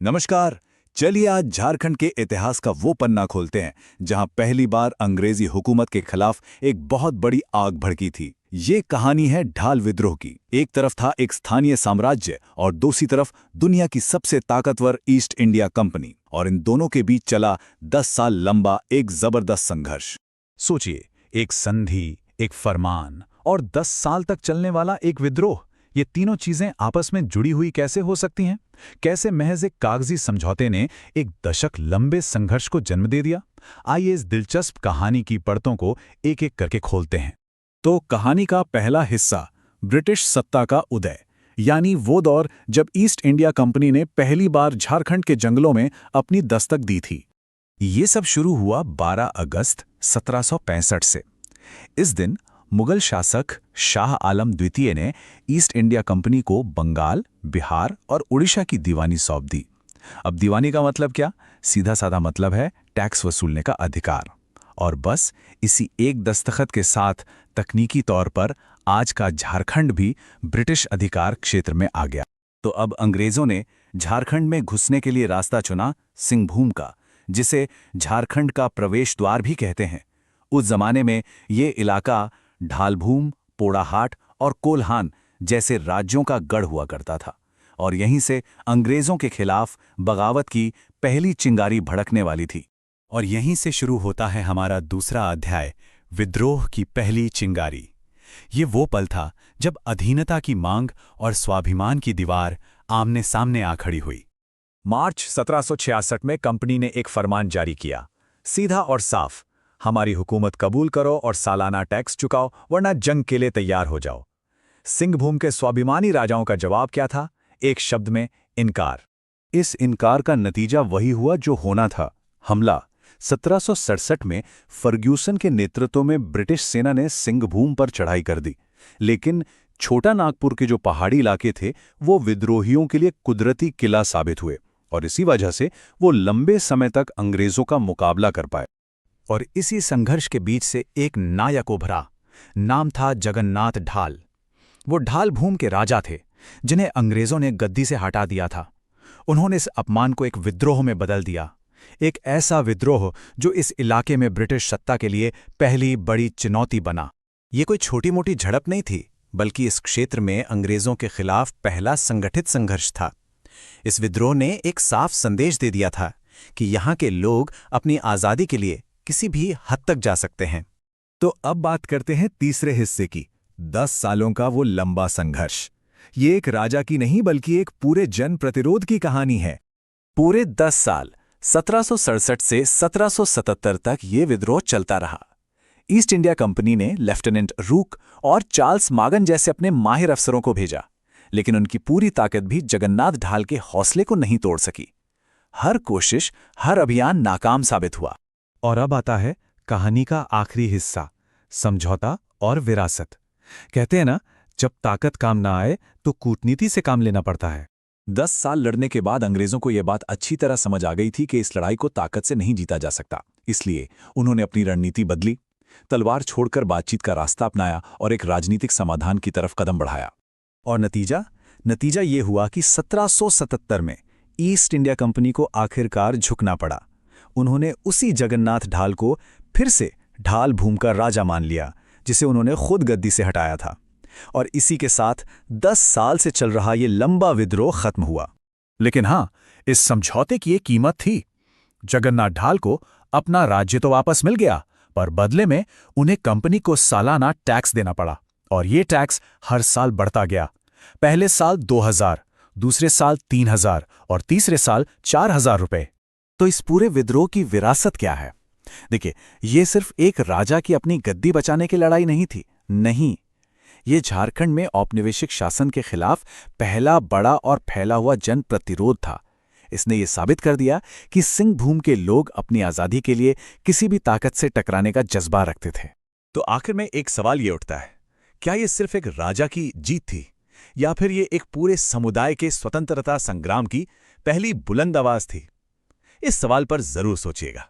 नमस्कार। चलिए आज झारखंड के इतिहास का वो पन्ना खोलते हैं जहां पहली बार अंग्रेजी हुकूमत के खिलाफ एक बहुत बड़ी आग भड़की थी। ये कहानी है ढाल विद्रोह की। एक तरफ था एक स्थानीय साम्राज्य और दूसरी तरफ दुनिया की सबसे ताकतवर ईस्ट इंडिया कंपनी, और इन दोनों के बीच चला 10 साल लंबा एक जबरदस्त संघर्ष। सोचिए, एक संधि, एक फरमान और 10 साल तक चलने वाला एक विद्रोह। ये तीनों चीजें आपस में जुड़ी हुई कैसे हो सकती हैं? कैसे महज एक कागजी समझौते ने एक दशक लंबे संघर्ष को जन्म दे दिया? आइए इस दिलचस्प कहानी की परतों को एक एक करके खोलते हैं। तो कहानी का पहला हिस्सा, ब्रिटिश सत्ता का उदय, यानी वो दौर जब ईस्ट इंडिया कंपनी ने पहली बार झारखंड के जंगलों में अपनी दस्तक दी थी। ये सब शुरू हुआ 12 अगस्त 1765 से। इस दिन मुगल शासक शाह आलम द्वितीय ने ईस्ट इंडिया कंपनी को बंगाल, बिहार और उड़ीसा की दीवानी सौंप दी। अब दीवानी का मतलब क्या? सीधा साधा मतलब है टैक्स वसूलने का अधिकार। और बस इसी एक दस्तखत के साथ तकनीकी तौर पर आज का झारखंड भी ब्रिटिश अधिकार क्षेत्र में आ गया। तो अब अंग्रेजों ने झारखंड में घुसने के लिए रास्ता चुना सिंहभूम का, जिसे झारखंड का प्रवेश द्वार भी कहते हैं। उस जमाने में ये इलाका ढालभूम, पोड़ाहाट और कोल्हान जैसे राज्यों का गढ़ हुआ करता था, और यहीं से अंग्रेजों के खिलाफ बगावत की पहली चिंगारी भड़कने वाली थी। और यहीं से शुरू होता है हमारा दूसरा अध्याय, विद्रोह की पहली चिंगारी। ये वो पल था जब अधीनता की मांग और स्वाभिमान की दीवार आमने सामने आ खड़ी हुई। मार्च 1766 में कंपनी ने एक फरमान जारी किया, सीधा और साफ, हमारी हुकूमत कबूल करो और सालाना टैक्स चुकाओ, वरना जंग के लिए तैयार हो जाओ। सिंहभूम के स्वाभिमानी राजाओं का जवाब क्या था? एक शब्द में, इनकार। इस इनकार का नतीजा वही हुआ जो होना था, हमला। 1767 में फर्ग्यूसन के नेतृत्व में ब्रिटिश सेना ने सिंहभूम पर चढ़ाई कर दी, लेकिन छोटा नागपुर के जो पहाड़ी इलाके थे वो विद्रोहियों के लिए कुदरती किला साबित हुए, और इसी वजह से वो लंबे समय तक अंग्रेजों का मुकाबला कर पाए। और इसी संघर्ष के बीच से एक नायक उभरा। नाम था जगन्नाथ ढाल। वो ढाल भूम के राजा थे जिन्हें अंग्रेजों ने गद्दी से हटा दिया था। उन्होंने इस अपमान को एक विद्रोह में बदल दिया, एक ऐसा विद्रोह जो इस इलाके में ब्रिटिश सत्ता के लिए पहली बड़ी चुनौती बना। ये कोई छोटी मोटी झड़प नहीं थी, बल्कि इस क्षेत्र में अंग्रेजों के खिलाफ पहला संगठित संघर्ष था। इस विद्रोह ने एक साफ संदेश दे दिया था कि यहाँ के लोग अपनी आज़ादी के लिए किसी भी हद तक जा सकते हैं। तो अब बात करते हैं तीसरे हिस्से की, 10 सालों का वो लंबा संघर्ष। ये एक राजा की नहीं बल्कि एक पूरे जन प्रतिरोध की कहानी है। पूरे 10 साल 1767 से 1777 तक ये विद्रोह चलता रहा। ईस्ट इंडिया कंपनी ने लेफ्टिनेंट रूक और चार्ल्स मागन जैसे अपने माहिर अफसरों को भेजा, लेकिन उनकी पूरी ताकत भी जगन्नाथ ढाल के हौसले को नहीं तोड़ सकी। हर कोशिश, हर अभियान नाकाम साबित हुआ। और अब आता है कहानी का आखिरी हिस्सा, समझौता और विरासत। कहते हैं ना, जब ताकत काम ना आए तो कूटनीति से काम लेना पड़ता है। 10 साल लड़ने के बाद अंग्रेजों को यह बात अच्छी तरह समझ आ गई थी कि इस लड़ाई को ताकत से नहीं जीता जा सकता। इसलिए उन्होंने अपनी रणनीति बदली, तलवार छोड़कर बातचीत का रास्ता अपनाया और एक राजनीतिक समाधान की तरफ कदम बढ़ाया। और नतीजा ये हुआ कि 1777 में ईस्ट इंडिया कंपनी को आखिरकार झुकना पड़ा। उन्होंने उसी जगन्नाथ ढाल को फिर से ढाल भूम का राजा मान लिया, जिसे उन्होंने खुद गद्दी से हटाया था। और इसी के साथ 10 साल से चल रहा ये लंबा विद्रोह खत्म हुआ। लेकिन हाँ, इस समझौते की एक कीमत थी। जगन्नाथ ढाल को अपना राज्य तो वापस मिल गया, पर बदले में उन्हें कंपनी को सालाना टैक्स देना पड़ा, और ये टैक्स हर साल बढ़ता गया। पहले साल 2000, दूसरे साल 3000 और तीसरे साल 4000 रुपए। तो इस पूरे विद्रोह की विरासत क्या है? देखिए, ये सिर्फ एक राजा की अपनी गद्दी बचाने की लड़ाई नहीं थी। नहीं, ये झारखंड में औपनिवेशिक शासन के खिलाफ पहला बड़ा और फैला हुआ जन प्रतिरोध था। इसने ये साबित कर दिया कि सिंहभूम के लोग अपनी आज़ादी के लिए किसी भी ताकत से टकराने का जज्बा रखते थे। तो आखिर में एक सवाल ये उठता है, क्या ये सिर्फ एक राजा की जीत थी, या फिर ये एक पूरे समुदाय के स्वतंत्रता संग्राम की पहली बुलंद आवाज थी? इस सवाल पर जरूर सोचिएगा।